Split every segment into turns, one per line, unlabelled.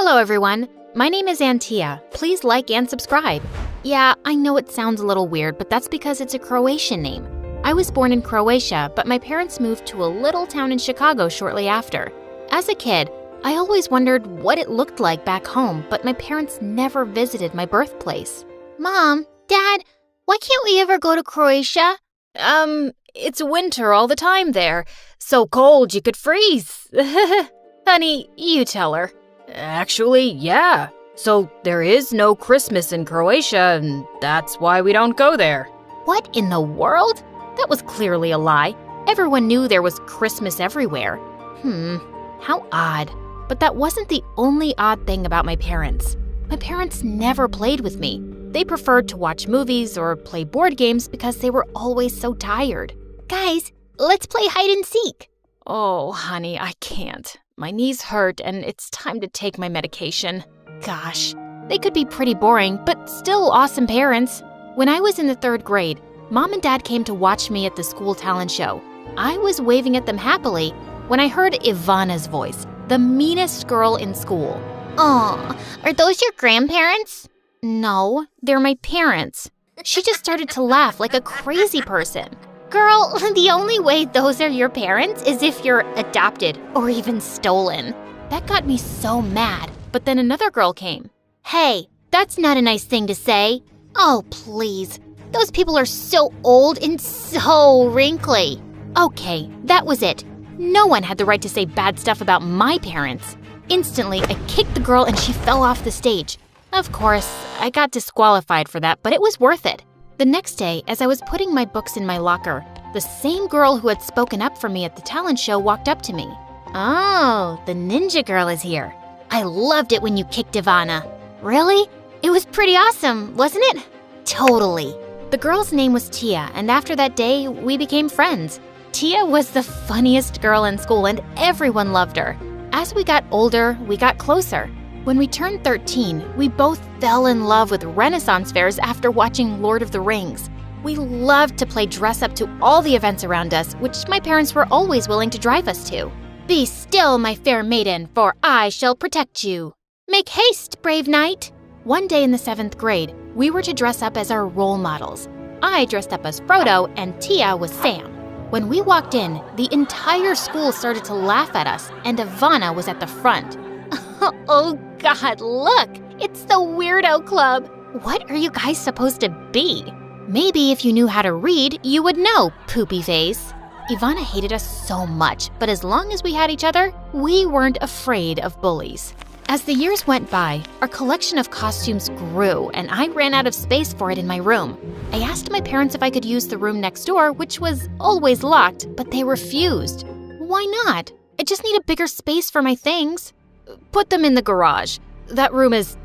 Hello everyone, my name is Antia. Please like and subscribe. Yeah, I know it sounds a little weird, but that's because it's a Croatian name. I was born in Croatia, but my parents moved to a little town in Chicago shortly after. As a kid, I always wondered what it looked like back home, but my parents never visited my birthplace.
Mom, Dad, why can't we ever go to Croatia?
It's winter all the time there. So cold you could freeze. Honey, you tell her. Actually, yeah. So there is no Christmas in Croatia, and that's why we don't go there. What in the world? That was clearly a lie. Everyone knew there was Christmas everywhere. How odd. But that wasn't the only odd thing about my parents. My parents never played with me. They preferred to watch movies or play board games because they were always so tired.
Guys, let's play hide and seek.
Oh, honey, I can't. My knees hurt and it's time to take my medication. Gosh, they could be pretty boring, but still awesome parents. When I was in the 3rd grade, Mom and Dad came to watch me at the school talent show. I was waving at them happily when I heard Ivana's voice, the meanest girl in school.
Aw, are those your grandparents?
No, they're my parents. She just started to laugh like a crazy person.
Girl, the only way those are your parents is if you're adopted or even stolen.
That got me so mad, but then another girl came.
Hey, that's not a nice thing to say. Oh, please. Those people are so old and so wrinkly.
Okay, that was it. No one had the right to say bad stuff about my parents. Instantly, I kicked the girl and she fell off the stage. Of course, I got disqualified for that, but it was worth it. The next day, as I was putting my books in my locker, the same girl who had spoken up for me at the talent show walked up to me.
Oh, the ninja girl is here. I loved it when you kicked Ivana.
Really?
It was pretty awesome, wasn't it?
Totally. The girl's name was Tia, and after that day, we became friends. Tia was the funniest girl in school, and everyone loved her. As we got older, we got closer. When we turned 13, we both fell in love with Renaissance fairs after watching Lord of the Rings. We loved to play dress-up to all the events around us, which my parents were always willing to drive us to.
Be still, my fair maiden, for I shall protect you. Make haste, brave knight.
One day in the 7th grade, we were to dress up as our role models. I dressed up as Frodo and Tia was Sam. When we walked in, the entire school started to laugh at us, and Ivana was at the front.
Oh God, look! It's the Weirdo Club!
What are you guys supposed to be? Maybe if you knew how to read, you would know, poopy face. Ivana hated us so much, but as long as we had each other, we weren't afraid of bullies. As the years went by, our collection of costumes grew, and I ran out of space for it in my room. I asked my parents if I could use the room next door, which was always locked, but they refused. Why not? I just need a bigger space for my things. Put them in the garage. That room is,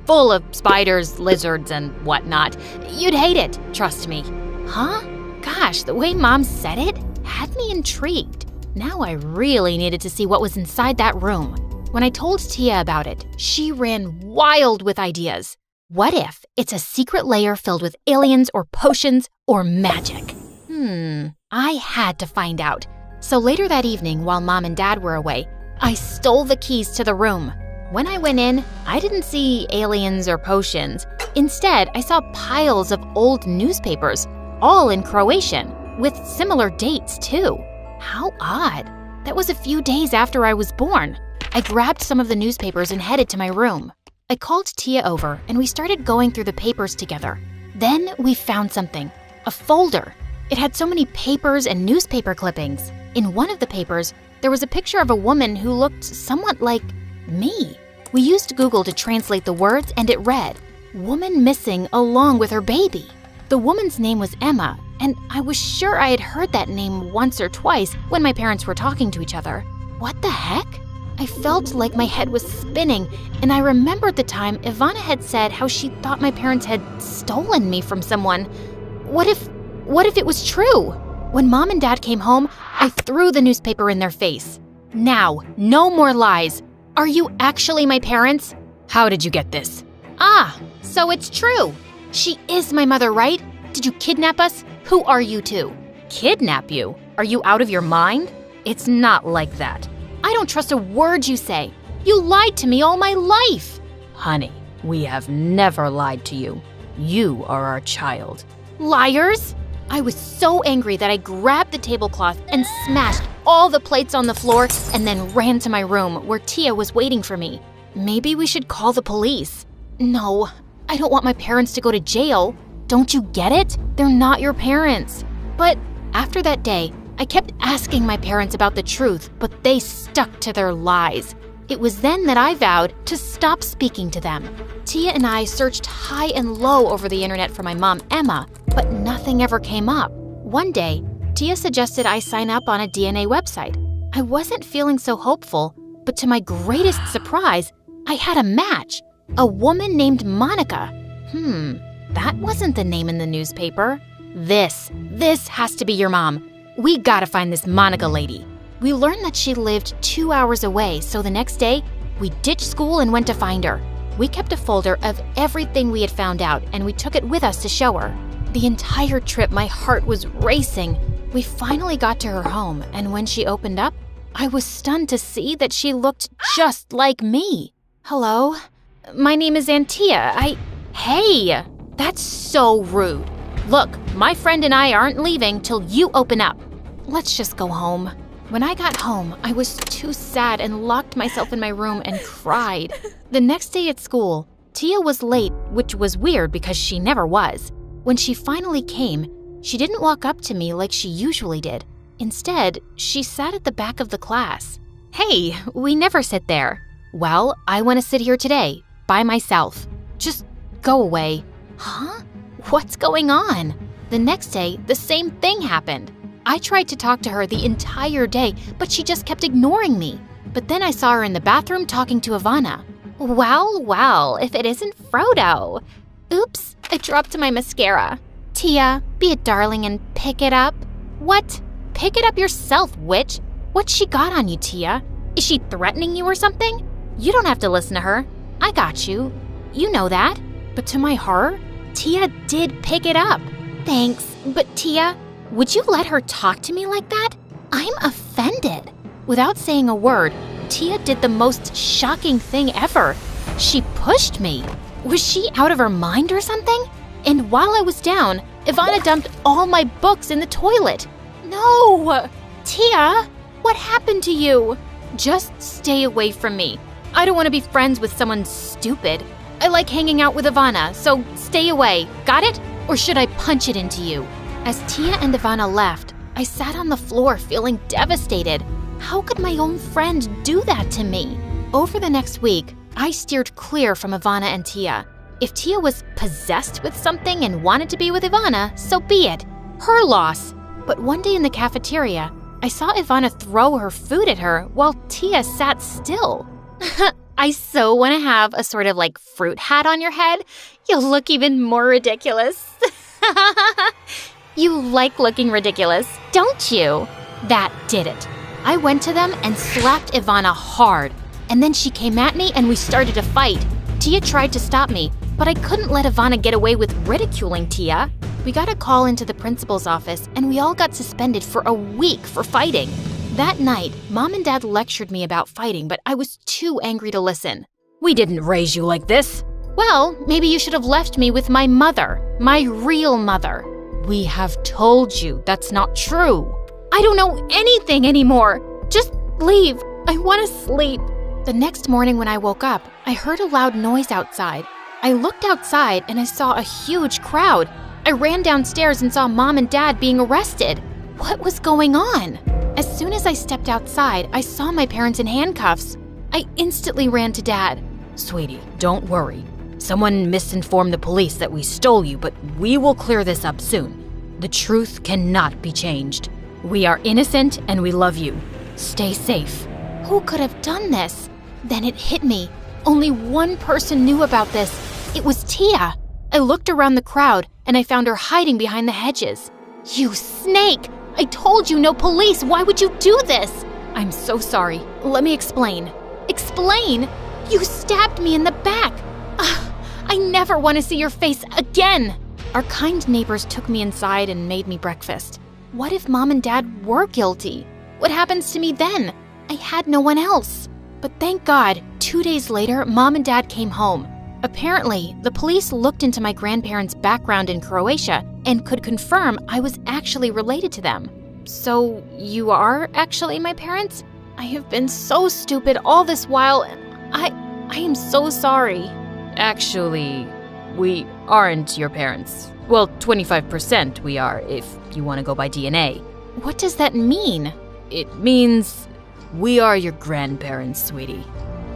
full of spiders, lizards, and whatnot. You'd hate it, trust me. Huh? Gosh, the way Mom said it had me intrigued. Now I really needed to see what was inside that room. When I told Tia about it, she ran wild with ideas. What if it's a secret lair filled with aliens or potions or magic? I had to find out. So later that evening, while Mom and Dad were away, I stole the keys to the room. When I went in, I didn't see aliens or potions. Instead, I saw piles of old newspapers, all in Croatian, with similar dates too. How odd. That was a few days after I was born. I grabbed some of the newspapers and headed to my room. I called Tia over and we started going through the papers together. Then we found something, a folder. It had so many papers and newspaper clippings. In one of the papers, there was a picture of a woman who looked somewhat like me. We used Google to translate the words and it read, "Woman missing along with her baby." The woman's name was Emma, and I was sure I had heard that name once or twice when my parents were talking to each other. What the heck? I felt like my head was spinning, and I remembered the time Ivana had said how she thought my parents had stolen me from someone. What if it was true? When Mom and Dad came home, I threw the newspaper in their face. Now, no more lies. Are you actually my parents? How did you get this? Ah, so it's true. She is my mother, right? Did you kidnap us? Who are you two? Kidnap you? Are you out of your mind? It's not like that. I don't trust a word you say. You lied to me all my life.
Honey, we have never lied to you. You are our child.
Liars! I was so angry that I grabbed the tablecloth and smashed all the plates on the floor and then ran to my room where Tia was waiting for me. Maybe we should call the police. No, I don't want my parents to go to jail. Don't you get it? They're not your parents. But after that day, I kept asking my parents about the truth, but they stuck to their lies. It was then that I vowed to stop speaking to them. Tia and I searched high and low over the internet for my mom, Emma, but nothing ever came up. One day, Tia suggested I sign up on a DNA website. I wasn't feeling so hopeful, but to my greatest surprise, I had a match. A woman named Monica. That wasn't the name in the newspaper. This has to be your mom. We gotta find this Monica lady. We learned that she lived 2 hours away, so the next day, we ditched school and went to find her. We kept a folder of everything we had found out, and we took it with us to show her. The entire trip, my heart was racing. We finally got to her home, and when she opened up, I was stunned to see that she looked just like me. Hello? My name is Antia. Hey! That's so rude. Look, my friend and I aren't leaving till you open up. Let's just go home. When I got home, I was too sad and locked myself in my room and cried. The next day at school, Tia was late, which was weird because she never was. When she finally came, she didn't walk up to me like she usually did. Instead, she sat at the back of the class. Hey, we never sit there. Well, I want to sit here today, by myself. Just go away. Huh? What's going on? The next day, the same thing happened. I tried to talk to her the entire day, but she just kept ignoring me. But then I saw her in the bathroom talking to Ivana. Well, if it isn't Frodo. Oops, I dropped my mascara. Tia, be a darling and pick it up. What? Pick it up yourself, witch. What's she got on you, Tia? Is she threatening you or something? You don't have to listen to her. I got you. You know that. But to my horror, Tia did pick it up. Thanks, but Tia, would you let her talk to me like that? I'm offended. Without saying a word, Tia did the most shocking thing ever. She pushed me. Was she out of her mind or something? And while I was down, Ivana dumped all my books in the toilet. No! Tia, what happened to you? Just stay away from me. I don't want to be friends with someone stupid. I like hanging out with Ivana, so stay away. Got it? Or should I punch it into you? As Tia and Ivana left, I sat on the floor feeling devastated. How could my own friend do that to me? Over the next week, I steered clear from Ivana and Tia. If Tia was possessed with something and wanted to be with Ivana, so be it. Her loss. But one day in the cafeteria, I saw Ivana throw her food at her while Tia sat still. I so want to have a sort of like fruit hat on your head. You'll look even more ridiculous. You like looking ridiculous, don't you? That did it. I went to them and slapped Ivana hard. And then she came at me and we started to fight. Tia tried to stop me, but I couldn't let Ivana get away with ridiculing Tia. We got a call into the principal's office and we all got suspended for a week for fighting. That night, Mom and Dad lectured me about fighting, but I was too angry to listen.
We didn't raise you like this.
Well, maybe you should have left me with my mother, my real mother.
We have told you that's not true.
I don't know anything anymore. Just leave. I want to sleep. The next morning when I woke up, I heard a loud noise outside. I looked outside and I saw a huge crowd. I ran downstairs and saw Mom and Dad being arrested. What was going on? As soon as I stepped outside, I saw my parents in handcuffs. I instantly ran to Dad.
Sweetie, don't worry. Someone misinformed the police that we stole you, but we will clear this up soon. The truth cannot be changed. We are innocent and we love you. Stay safe.
Who could have done this? Then it hit me. Only one person knew about this. It was Tia. I looked around the crowd and I found her hiding behind the hedges. You snake! I told you no police. Why would you do this? I'm so sorry. Let me explain. Explain? You stabbed me in the back. I never want to see your face again. Our kind neighbors took me inside and made me breakfast. What if Mom and Dad were guilty? What happens to me then? I had no one else. But thank God, 2 days later, Mom and Dad came home. Apparently, the police looked into my grandparents' background in Croatia and could confirm I was actually related to them. So, you are actually my parents? I have been so stupid all this while, and I am so sorry.
Actually, we aren't your parents. Well, 25% we are, if you want to go by DNA.
What does that mean?
It means we are your grandparents, sweetie.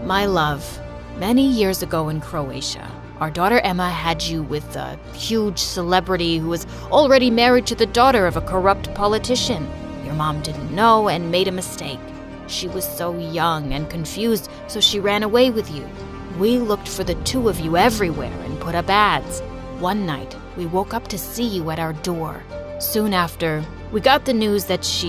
My love, many years ago in Croatia, our daughter Emma had you with a huge celebrity who was already married to the daughter of a corrupt politician. Your mom didn't know and made a mistake. She was so young and confused, so she ran away with you. We looked for the two of you everywhere and put up ads. One night, we woke up to see you at our door. Soon after, we got the news that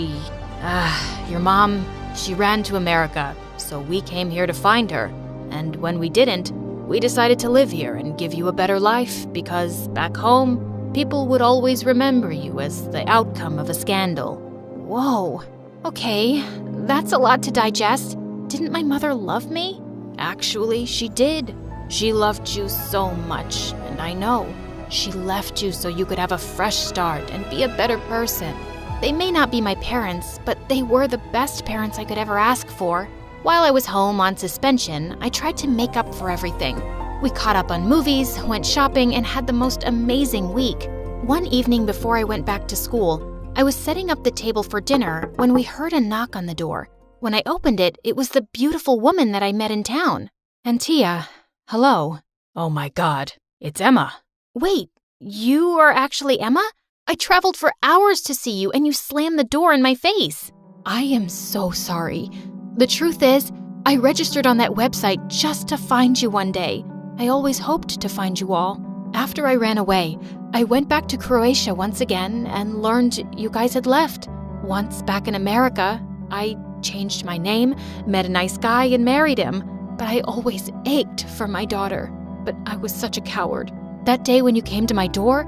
your mom, she ran to America, so we came here to find her. And when we didn't, we decided to live here and give you a better life because back home, people would always remember you as the outcome of a scandal. Whoa. Okay, that's a lot to digest. Didn't my mother love me? Actually, she did. She loved you so much, and I know. She left you so you could have a fresh start and be a better person. They may not be my parents, but they were the best parents I could ever ask for. While I was home on suspension, I tried to make up for everything. We caught up on movies, went shopping, and had the most amazing week. One evening before I went back to school, I was setting up the table for dinner when we heard a knock on the door. When I opened it, it was the beautiful woman that I met in town.
Antia, hello. Oh my God, it's Emma.
Wait, you are actually Emma? I traveled for hours to see you and you slammed the door in my face. I am so sorry. The truth is, I registered on that website just to find you one day. I always hoped to find you all. After I ran away, I went back to Croatia once again and learned you guys had left. Once back in America, I changed my name, met a nice guy, and married him. But I always ached for my daughter. But I was such a coward. That day when you came to my door,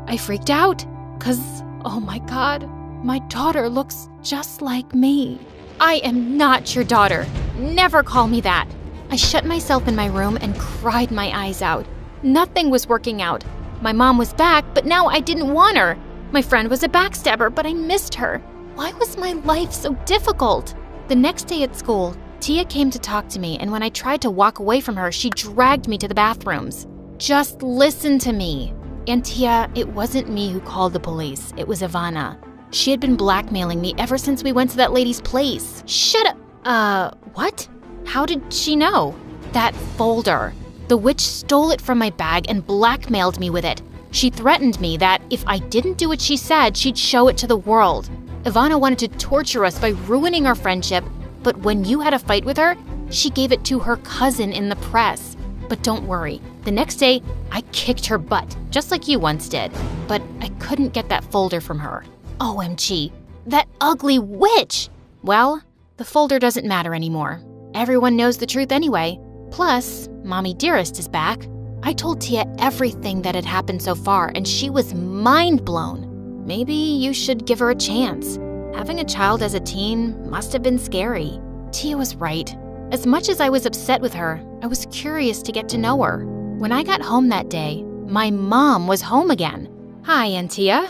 I freaked out. 'Cause, oh my God, my daughter looks just like me. I am not your daughter. Never call me that. I shut myself in my room and cried my eyes out. Nothing was working out. My mom was back, but now I didn't want her. My friend was a backstabber, but I missed her. Why was my life so difficult? The next day at school, Tia came to talk to me, and when I tried to walk away from her, she dragged me to the bathrooms. Just listen to me. And Tia, it wasn't me who called the police. It was Ivana. She had been blackmailing me ever since we went to that lady's place. Shut up. What? How did she know? That folder. The witch stole it from my bag and blackmailed me with it. She threatened me that if I didn't do what she said, she'd show it to the world. Ivana wanted to torture us by ruining our friendship, but when you had a fight with her, she gave it to her cousin in the press. But don't worry, the next day, I kicked her butt, just like you once did. But I couldn't get that folder from her. OMG, that ugly witch! Well, the folder doesn't matter anymore. Everyone knows the truth anyway. Plus, Mommy Dearest is back. I told Tia everything that had happened so far, and she was mind blown. Maybe you should give her a chance. Having a child as a teen must have been scary. Tia was right. As much as I was upset with her, I was curious to get to know her. When I got home that day, my mom was home again. Hi, Antia.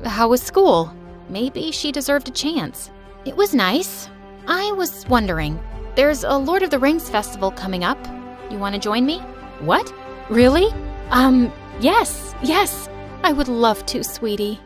How was school? Maybe she deserved a chance. It was nice. I was wondering, there's a Lord of the Rings festival coming up. You want to join me? What? Really? Yes. I would love to, sweetie.